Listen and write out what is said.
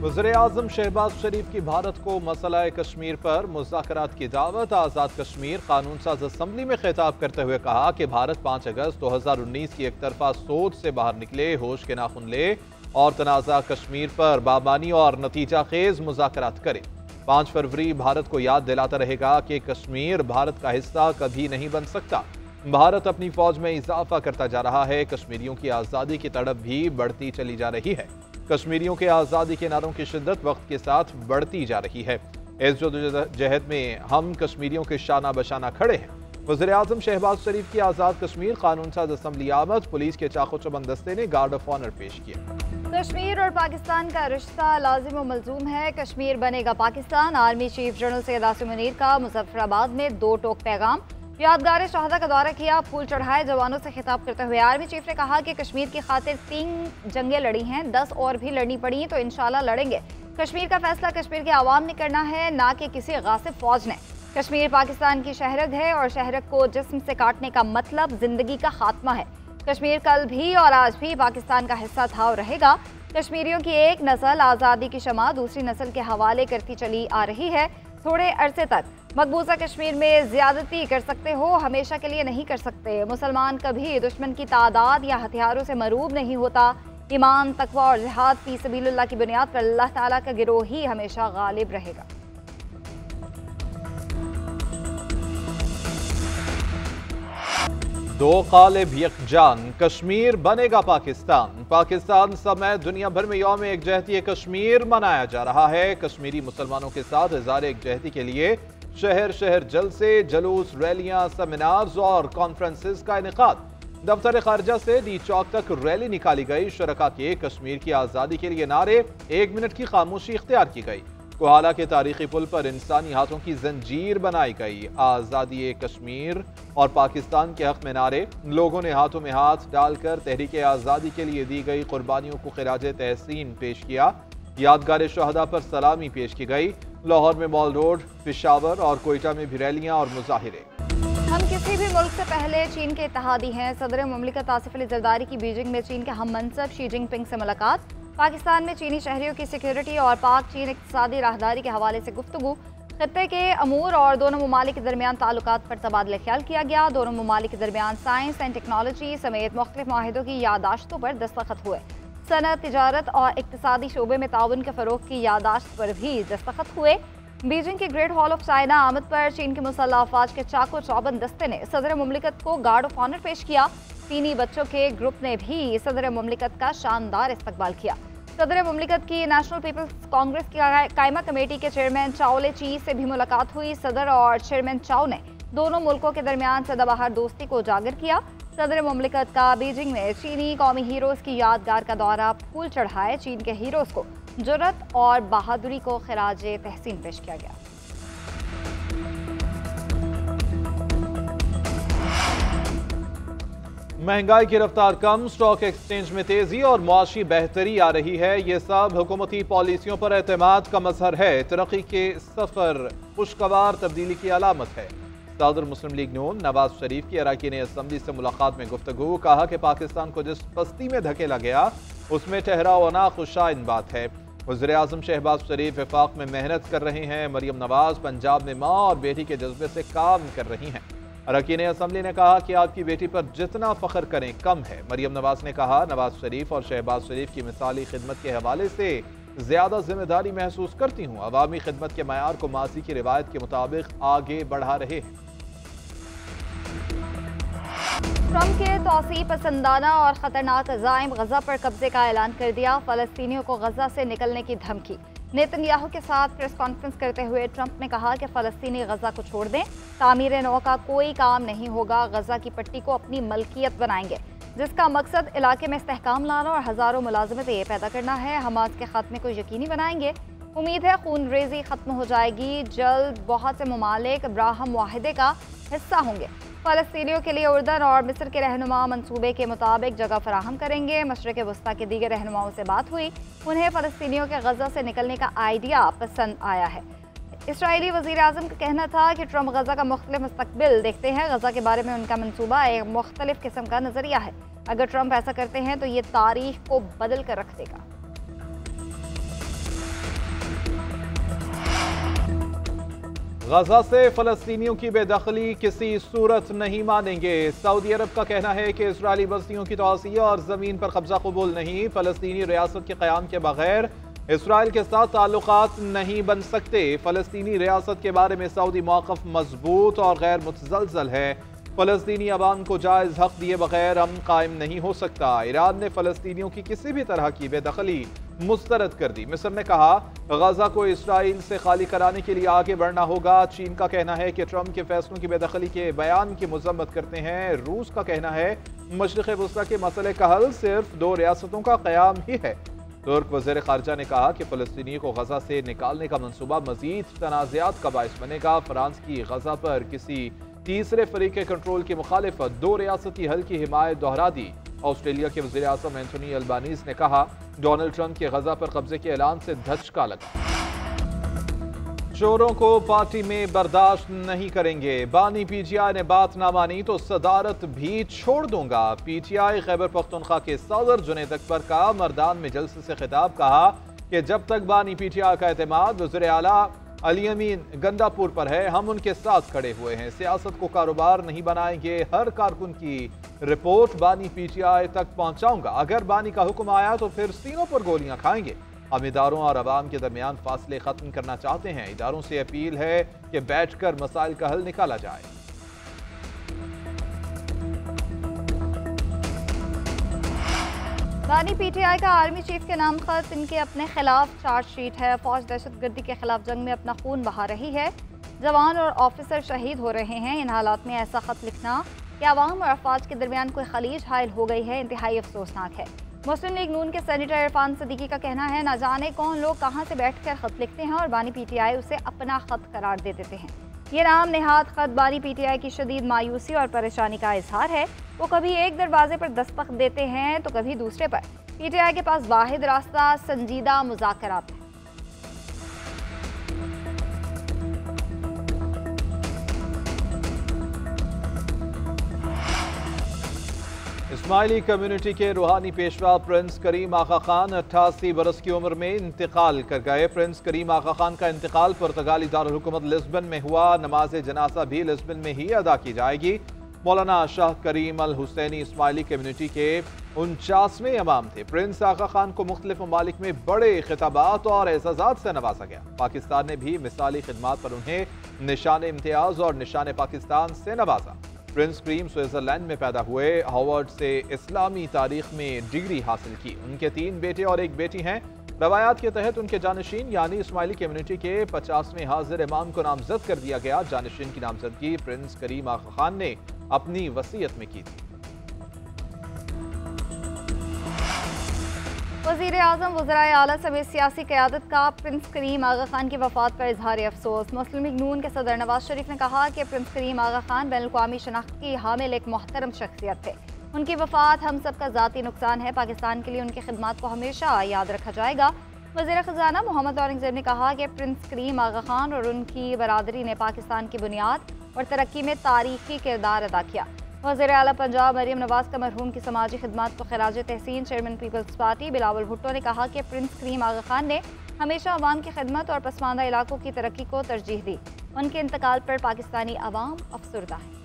वज़ीर-ए-आज़म शहबाज शरीफ की भारत को मसला कश्मीर पर मुज़ाकरात की दावत। आज़ाद कश्मीर कानून साज असम्बली में खिताब करते हुए कहा कि भारत 5 अगस्त 2019 की एक तरफा सोच से बाहर निकले, होश के नाखुन ले और तनाज़ा कश्मीर पर बाबानी और नतीजा खेज मुज़ाकरात करे। 5 फरवरी भारत को याद दिलाता रहेगा कि कश्मीर भारत का हिस्सा कभी नहीं बन सकता। भारत अपनी फौज में इजाफा करता जा रहा है। कश्मीरियों की आज़ादी की तड़प भी बढ़ती चली जा रही है। कश्मीरियों के आज़ादी के नारों की शिद्दत वक्त के साथ बढ़ती जा रही है। इस जदोजहद में हम कश्मीरियों के शाना बशाना खड़े हैं। वज़ीर-ए-आज़म शहबाज शरीफ की आज़ाद कश्मीर कानून साज असम्बली आमद। पुलिस के चाको चबंद दस्ते ने गार्ड ऑफ ऑनर पेश किया। कश्मीर और पाकिस्तान का रिश्ता लाजिम व मलजूम है। कश्मीर बनेगा Pakistan. Army chief general Syed Asim Munir का मुजफ्फराबाद में 2 टोक पैगाम। यादगार शहादा का दौरा किया, फूल चढ़ाए। जवानों से खिताब करते हुए आर्मी चीफ ने कहा कि कश्मीर की खातिर 3 जंगें लड़ी हैं, 10 और भी लड़नी पड़ी तो इंशाल्लाह लड़ेंगे। कश्मीर का फैसला कश्मीर के आवाम ने करना है, ना कि किसी गासिब फौज ने। कश्मीर पाकिस्तान की शहरग है और शहरग को जिस्म से काटने का मतलब जिंदगी का खात्मा है। कश्मीर कल भी और आज भी पाकिस्तान का हिस्सा था और रहेगा। कश्मीरियों की एक नस्ल आज़ादी की शमा दूसरी नस्ल के हवाले करती चली आ रही है। थोड़े अरसे तक मकबूजा कश्मीर में ज्यादती कर सकते हो, हमेशा के लिए नहीं कर सकते। मुसलमान कभी दुश्मन की तादाद या हथियारों से मरूब नहीं होता। ईमान, तकवा और जिहाद फी सबीलिल्लाह की बुनियाद पर अल्लाह ताला का गिरोह ही हमेशा गालिब रहेगा। दो कालिब यकजान, कश्मीर बनेगा पाकिस्तान। पाकिस्तान समेत दुनिया भर में यौम एकजहती कश्मीर मनाया जा रहा है। कश्मीरी मुसलमानों के साथ इज़हार एकजहती के लिए शहर शहर जलसे, जुलूस, रैलियां, सेमिनार्स और कॉन्फ्रेंसेस का इनेकाद। दफ्तर खारजा से डी चौक तक रैली निकाली गई। शुरका के कश्मीर की आज़ादी के लिए नारे, 1 मिनट की खामोशी इख्तियार की गई। कोहाला के तारीखी पुल पर इंसानी हाथों की जंजीर बनाई गई। आज़ादी कश्मीर और पाकिस्तान के हक में नारे। लोगों ने हाथों में हाथ डालकर तहरीक आज़ादी के लिए दी गई कुर्बानियों को खिराजे तहसीन पेश किया। यादगार शहदा पर सलामी पेश की गई। लाहौर में मॉल रोड, पिशावर और कोयटा में भी रैलियां और मुजाहिरे। हम किसी भी मुल्क से पहले चीन के इत्तेहादी हैं। सदर मुमलिकत आसिफ अली जरदारी की बीजिंग में चीन के हम मनसब शी जिनपिंग से मुलाकात। पाकिस्तान में चीनी शहरियों की सिक्योरिटी और पाक चीन इक़्तिसादी राहदारी के हवाले से गुफ्तगू। खत्ते के अमूर और दोनों ममालिक के दरमियान ताल्लुकात पर तबादला ख्याल किया गया। दोनों ममालिक के दरमियान साइंस एंड टेक्नोलॉजी समेत मुख्तलिफ माहिदों की यादाश्तों पर दस्तखत हुए। सनत, तिजारत और इक़्तिसादी शोबे में ताउन के फ़रोग़ की यादाश्त पर भी दस्तखत हुए। बीजिंग के ग्रेट हॉल ऑफ चाइना आमद पर चीन के मुसल्लह अफ़वाज के चाको चौबंद दस्ते ने सदर मुमलिकत को गार्ड ऑफ ऑनर पेश किया। चीनी बच्चों के ग्रुप ने भी सदर मुमलिकत का शानदार इस्तकबाल किया। सदर मुमलिकत की नेशनल पीपल्स कांग्रेस की कायमा कमेटी के चेयरमैन चाओले ची से भी मुलाकात हुई। सदर और चेयरमैन चाओ ने दोनों मुल्कों के दरमियान सदाबहार दोस्ती को उजागर किया। सदर मुमलिकत का बीजिंग में चीनी कौमी हीरोज़ की यादगार का दौरा, फूल चढ़ाए। चीन के हीरोज़ को जुर्रत और बहादुरी को खिराजे तहसीन पेश किया गया। महंगाई की रफ्तार कम, स्टॉक एक्सचेंज में तेजी और मुआशी बेहतरी आ रही है। ये सब हुकूमती पॉलिसियों पर एतमाद का मजहर है। तरक्की के सफर खुशगवार तब्दीली की अलामत है। सदर मुस्लिम लीग नून नवाज शरीफ की अरकान असम्बली से मुलाकात में गुफ्तगू। कहा कि पाकिस्तान को जिस पस्ती में धकेला गया उसमें ठहराव होना खुशाइन बात है। वज़ीर-ए-आज़म शहबाज शरीफ वफाक में मेहनत कर रहे हैं। मरियम नवाज पंजाब में माँ और बेटी के जज्बे से काम कर रही हैं। अरकान असम्बली ने कहा कि आपकी बेटी पर जितना फ़ख्र करें कम है। मरियम नवाज ने कहा, नवाज शरीफ और शहबाज शरीफ की मिसाली खिदमत के हवाले से ज़्यादा जिम्मेदारी महसूस करती हूँ। अवामी खिदमत के मयार को माजी की रिवायत के मुताबिक आगे बढ़ा रहे हैं। ट्रंप के तौसीफ पसंदाना और ख़तरनाक अज़ाइम गज़ा पर कब्जे का ऐलान कर दिया। फ़लस्तीनियों को गज़ा से निकलने की धमकी। नेतन्याहू के साथ प्रेस कॉन्फ्रेंस करते हुए ट्रंप ने कहा कि फ़लस्तीनी गज़ा को छोड़ दें, तामीर नौ का कोई काम नहीं होगा। गज़ा की पट्टी को अपनी मलकियत बनाएंगे, जिसका मकसद इलाके में इस्तेहकाम लाना और हज़ारों मुलाजमतें पैदा करना है। हमास के खात्मे को यकीनी बनाएंगे। उम्मीद है खून रेजी ख़त्म हो जाएगी। जल्द बहुत से ममालिक अब्राहम मुआहिदे का हिस्सा होंगे। फ़लस्तीनियों के लिए उर्दन और मिस्र के रहनुमा मंसूबे के मुताबिक जगह फराहम करेंगे। मशरिक़ वस्ता के दीगर रहनुमाओं से बात हुई। उन्हें फ़लस्तीनियों के गज़ा से निकलने का आइडिया पसंद आया है। इसराइली वज़ीर-ए-आज़म का कहना था कि ट्रंप गज़ा का मुख्तलिफ मुस्तकबिल देखते हैं। गज़ा के बारे में उनका मंसूबा एक मुख्तलिफ किस्म का नज़रिया है। अगर ट्रंप ऐसा करते हैं तो ये तारीख को बदल कर रख देगा। गजा से फलस्तीनियों की बेदखली किसी सूरत नहीं मानेंगे। सऊदी अरब का कहना है कि इजरायली बस्तियों की तोसी और जमीन पर कब्जा कबूल नहीं। फलस्तीनी रियासत के क़याम के बगैर इसराइल के साथ ताल्लुकात नहीं बन सकते। फलस्तीनी रियासत के बारे में सऊदी मौक़िफ़ मजबूत और गैर मुतज़लज़ल है। फलस्तीनी अवाम को जायज़ हक दिए बगैर अमन कायम नहीं हो सकता। ईरान ने फलस्तीनियों की किसी भी तरह की बेदखली मुस्तरद कर दी। मिस्र ने कहा गजा को इसराइल से खाली कराने के लिए आगे बढ़ना होगा। चीन का कहना है कि ट्रंप के फैसलों की बेदखली के बयान की मजम्मत करते हैं। रूस का कहना है मशरिक़ वस्ता के मसले का हल सिर्फ 2 रियासतों का क़याम ही है। तुर्क वज़ीर ख़ारजा ने कहा कि फ़लस्तीनी को गजा से निकालने का मनसूबा मज़ीद तनाज़ात का बाइस बनेगा। फ्रांस की गजा पर किसी तीसरे फरीक के कंट्रोल की मुखालिफत 2 रियासती हल की हिमायत दोहरा दी। ऑस्ट्रेलिया के वज़ीर आज़म एंथोनी अल्बानीज़ ने कहा डोनाल्ड ट्रंप के गजा पर कब्जे के ऐलान से धचका लगा। चोरों को पार्टी में बर्दाश्त नहीं करेंगे। बानी पीटीआई ने बात ना मानी तो सदारत भी छोड़ दूंगा। पीटीआई खैबर पख्तूनख्वा के सदर जुनैद अकबर का मर्दान में जलसे से खिताब। कहा कि जब तक बानी पीटीआई का एतमाद वज़ीर आला अली अमीन गंडापुर पर है, हम उनके साथ खड़े हुए हैं। सियासत को कारोबार नहीं बनाएंगे। हर कारकुन की रिपोर्ट बानी पीटीआई तक पहुंचाऊंगा। अगर बानी का हुक्म आया तो फिर सीनों पर गोलियां खाएंगे। हम इदारों और अवाम के दरमियान फासले खत्म करना चाहते हैं। इदारों से अपील है कि बैठकर मसाइल का हल निकाला जाए। बानी पीटीआई का आर्मी चीफ के नाम खत इनके अपने खिलाफ चार्जशीट है। फौज दहशतगर्दी के खिलाफ जंग में अपना खून बहा रही है। जवान और ऑफिसर शहीद हो रहे हैं। इन हालात में ऐसा खत लिखना कि अवाम और अफवाज के दरमियान कोई खलीज हायल हो गई है, इंतहाई अफसोसनाक है। मुस्लिम लीग नून के सेनेटर इरफान सदीकी का कहना है न जाने कौन लोग कहां से बैठकर खत लिखते हैं और बानी पीटीआई उसे अपना खत करार दे देते हैं। ये नाम नेहाद खत बानी पीटीआई की शदीद मायूसी और परेशानी का इजहार है। वो कभी एक दरवाजे पर दस्तक देते हैं तो कभी दूसरे पर। पीटीआई के पास वाहिद रास्ता संजीदा मुज़ाकरात है। इस्माइली कम्युनिटी के रूहानी पेशवा प्रिंस करीम आगा खान 88 बरस की उम्र में इंतकाल कर गए। प्रिंस करीम आगा खान का इंतकाल पुर्तगाली दारुल हुकूमत लिस्बन में हुआ। नमाज जनाजा भी लिस्बन में ही अदा की जाएगी। मौलाना शाह करीम अल हुसैनी इस्माइली कम्युनिटी के 49वें इमाम थे। प्रिंस आगा खान को मुख्तलिफ ममालिक में बड़े खिताबात और एजाज़ात से नवाजा गया। पाकिस्तान ने भी मिसाली खिदमात पर उन्हें निशान इम्तियाज और निशान पाकिस्तान से नवाजा। प्रिंस करीम स्विट्जरलैंड में पैदा हुए। हार्वर्ड से इस्लामी तारीख में डिग्री हासिल की। उनके 3 बेटे और 1 बेटी हैं। रवायात के तहत उनके जानशीन यानी इस्माइली कम्युनिटी के 50वें हाजिर इमाम को नामजद कर दिया गया। जानशीन की नामजदगी प्रिंस करीम आगा खान ने अपनी वसीयत में की थी। वज़ीर आज़म वज़राए आला समेत सियासी क़यादत का प्रिंस करीम आगा खान की वफ़ात पर इजहार अफसोस। मुस्लिम लीग नून के सदर नवाज शरीफ ने कहा कि प्रिंस करीम आगा खान बैनुल-अक़वामी शनाख्त की हामिल एक मोहतरम शख्सियत थे। उनकी वफ़ात हम सब का ज़ाती नुकसान है। पाकिस्तान के लिए उनकी खिदमत को हमेशा याद रखा जाएगा। वज़ीर ख़ज़ाना मोहम्मद औरंगज़ेब ने कहा कि प्रिंस करीम आगा खान और उनकी बरादरी ने पाकिस्तान की बुनियाद और तरक्की में तारीखी किरदार अदा किया। वज़ीर आला पंजाब मरीम नवाज का मरहूम की समाजी खिदमत को खिराज तहसीन चेयरमैन पीपल्स पार्टी बिलावल भुट्टो ने कहा कि प्रिंस करीम आगा खान ने हमेशा अवाम की खिदमत और पसमानदा इलाकों की तरक्की को तरजीह दी। उनके इंतकाल पर पाकिस्तानी अवाम अफसरदा है।